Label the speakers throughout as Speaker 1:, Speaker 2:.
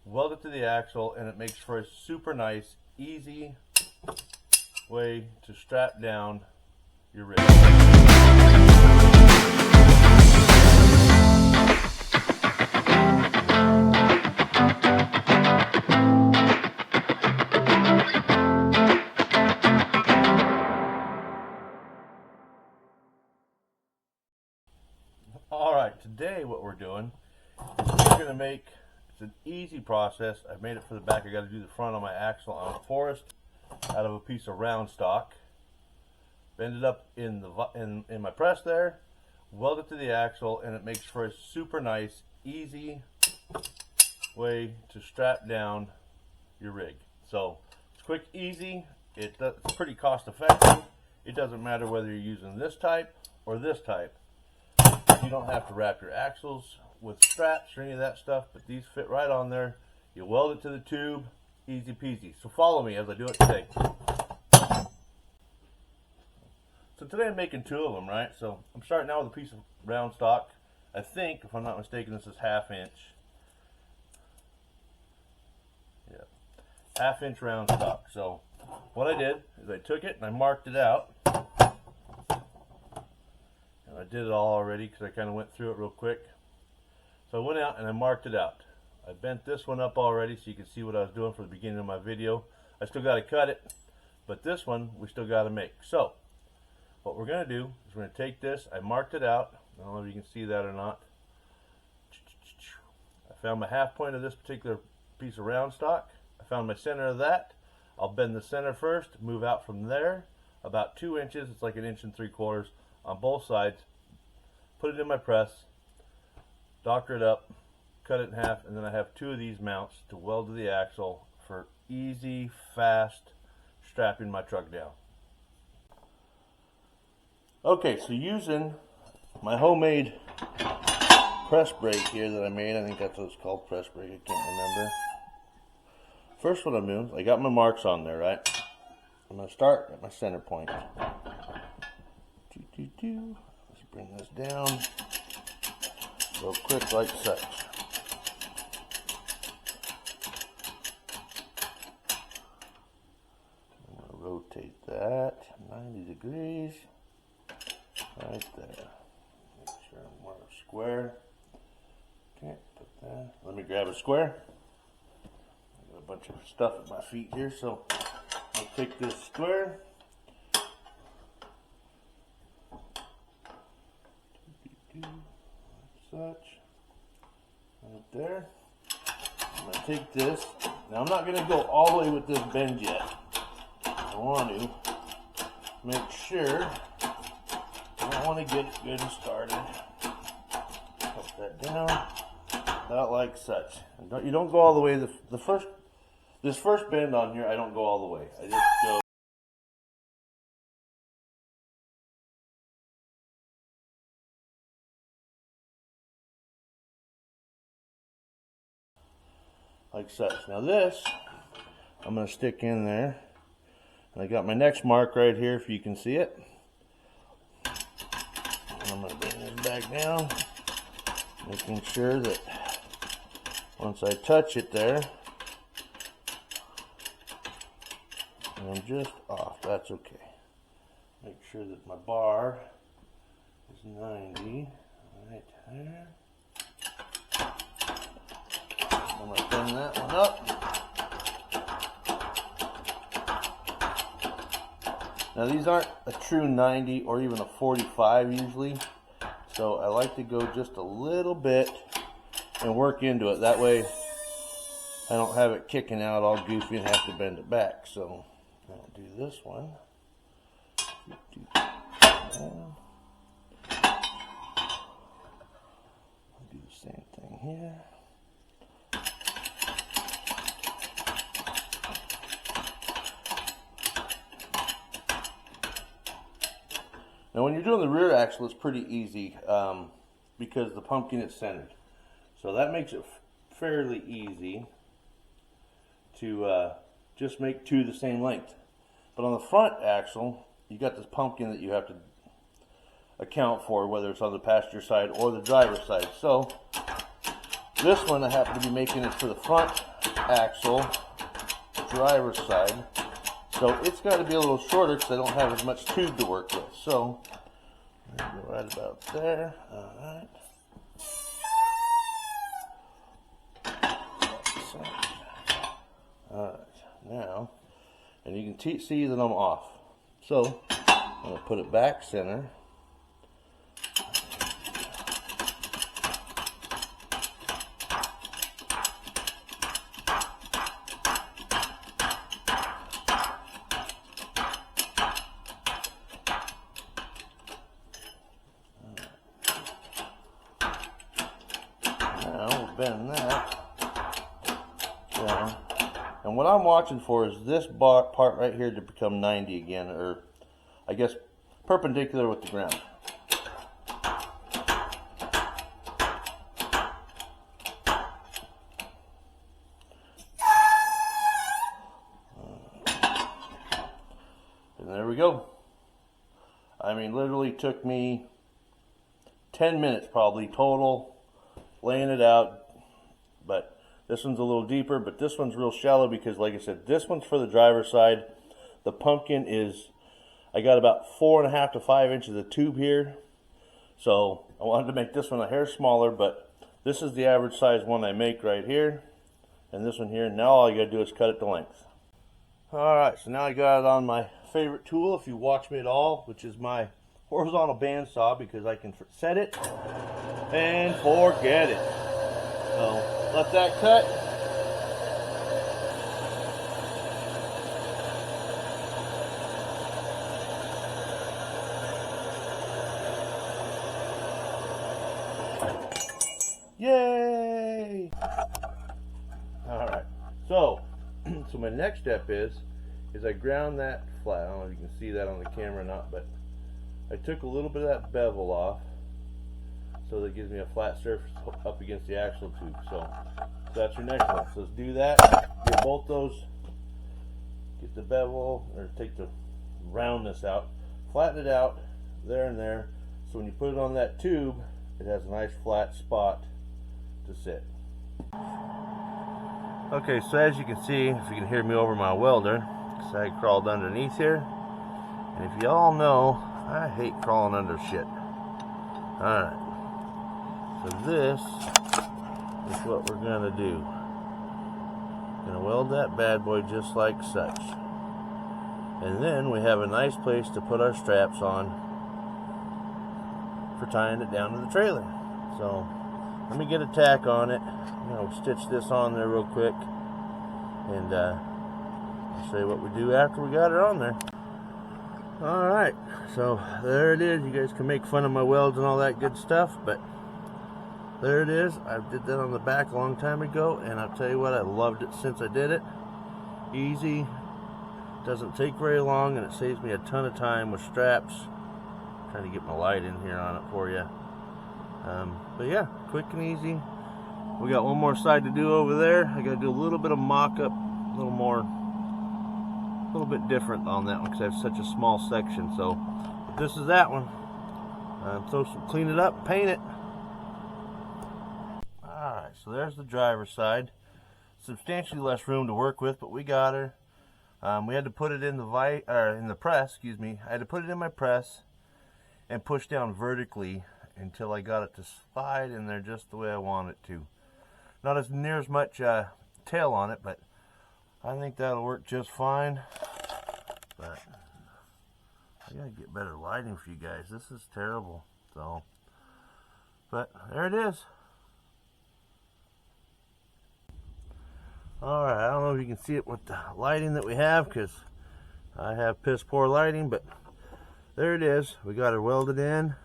Speaker 1: weld it to the axle, and it makes for a super nice, easy way to strap down your rig. Alright, today what we're doing is we're going to make, it's an easy process. I've made it for the back. I got to do the front on my axle on a Forest out of a piece of round stock. Bend it up in my press there, weld it to the axle, and it makes for a super nice, easy way to strap down your rig. So it's quick, easy, it's pretty cost effective. It doesn't matter whether you're using this type or this type. You don't have to wrap your axles with straps or any of that stuff, but these fit right on there. You weld it to the tube, easy peasy. So follow me as I do it today. So today I'm making two of them, right? So I'm starting out with a piece of round stock. I think, if I'm not mistaken, this is 1/2 inch. Yeah, 1/2 inch round stock. So what I did is I took it and I marked it out. I did it all already because I kind of went through it real quick. So I went out and I marked it out. I bent this one up already so you can see what I was doing for the beginning of my video. I still got to cut it, but this one we still got to make. So what we're going to do is we're going to take this. I marked it out. I don't know if you can see that or not. I found my half point of this particular piece of round stock. I found my center of that. I'll bend the center first, move out from there about 2 inches. It's like 1 3/4 inches on both sides. Put it in my press, doctor it up, cut it in half, and then I have two of these mounts to weld to the axle for easy, fast strapping my truck down. Okay, so using my homemade press brake here that I made, I think that's what it's called, press brake, I can't remember. First what I'm doing, I got my marks on there, right? I'm going to start at my center point. Let's bring this down real quick like such. I'm going to rotate that 90 degrees right there. Make sure I'm more square. Okay, put that. Let me grab a square. I got a bunch of stuff at my feet here, so I'll take this square. Such right there. I'm going to take this. Now I'm not going to go all the way with this bend yet. I want to make sure I want to get it good and started. Put that down about like such. And you don't go all the way. This first bend on here, I don't go all the way. I just go like such. Now this, I'm going to stick in there. And I got my next mark right here if you can see it. And I'm going to bring this back down, making sure that once I touch it there, I'm just off. That's okay. Make sure that my bar is 90 right there. I'm going to bend that one up. Now these aren't a true 90 or even a 45 usually, so I like to go just a little bit and work into it. That way I don't have it kicking out all goofy and have to bend it back. So I'll do this one. I'll do the same thing here. Now when you're doing the rear axle, it's pretty easy because the pumpkin is centered. So that makes it fairly easy to just make two the same length. But on the front axle, you got this pumpkin that you have to account for, whether it's on the passenger side or the driver's side. So This one I happen to be making it for the front axle, driver's side. So it's got to be a little shorter because I don't have as much tube to work with. So go right about there. Alright. Alright, now, and you can see that I'm off. So I'm going to put it back center. Now we'll bend that down. And what I'm watching for is this part right here to become 90 again, or I guess perpendicular with the ground. And there we go. I mean, literally took me 10 minutes probably total laying it out, but this one's a little deeper, but this one's real shallow because, like I said, this one's for the driver's side. The pumpkin is, I got about 4.5 to 5 inches of tube here, so I wanted to make this one a hair smaller, but this is the average size one I make right here, and this one here. Now all you gotta do is cut it to length. Alright, so now I got it on my favorite tool, if you watch me at all, which is my horizontal bandsaw, because I can set it and forget it. So let that cut. Yay! Alright, so my next step is I ground that flat. I don't know if you can see that on the camera or not, but I took a little bit of that bevel off so that it gives me a flat surface up against the axle tube. So that's your next one. So let's do that. Get both those, get the bevel, or take the roundness out, flatten it out there and there, so when you put it on that tube, it has a nice flat spot to sit. Okay, so as you can see, if you can hear me over my welder, so I crawled underneath here, and if y'all know, I hate crawling under shit. Alright, so this is what we're going to do. Going to weld that bad boy just like such. And then we have a nice place to put our straps on for tying it down to the trailer. So let me get a tack on it. I'm going to stitch this on there real quick, and I'll show you what we do after we got it on there. Alright, so there it is. You guys can make fun of my welds and all that good stuff, but there it is. I did that on the back a long time ago, and I'll tell you what, I loved it since I did it. Easy, doesn't take very long, and it saves me a ton of time with straps. I'm trying to get my light in here on it for you. But yeah, quick and easy. We got one more side to do over there. I got to do a little bit of mock-up, a little bit different on that one because I have such a small section. So but this is that one. So clean it up, paint it. Alright, so there's the driver's side. Substantially less room to work with, but we got her. We had to put it in the press, excuse me. I had to put it in my press and push down vertically until I got it to slide in there just the way I want it to. Not as near as much tail on it, but I think that'll work just fine. But I gotta get better lighting for you guys. This is terrible. So, but there it is. Alright, I don't know if you can see it with the lighting that we have, because I have piss poor lighting, but there it is. We got it welded in.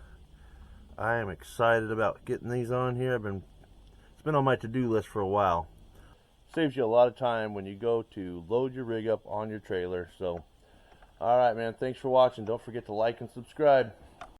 Speaker 1: I am excited about getting these on here. It's been on my to-do list for a while. Saves you a lot of time when you go to load your rig up on your trailer. So, alright man, thanks for watching. Don't forget to like and subscribe.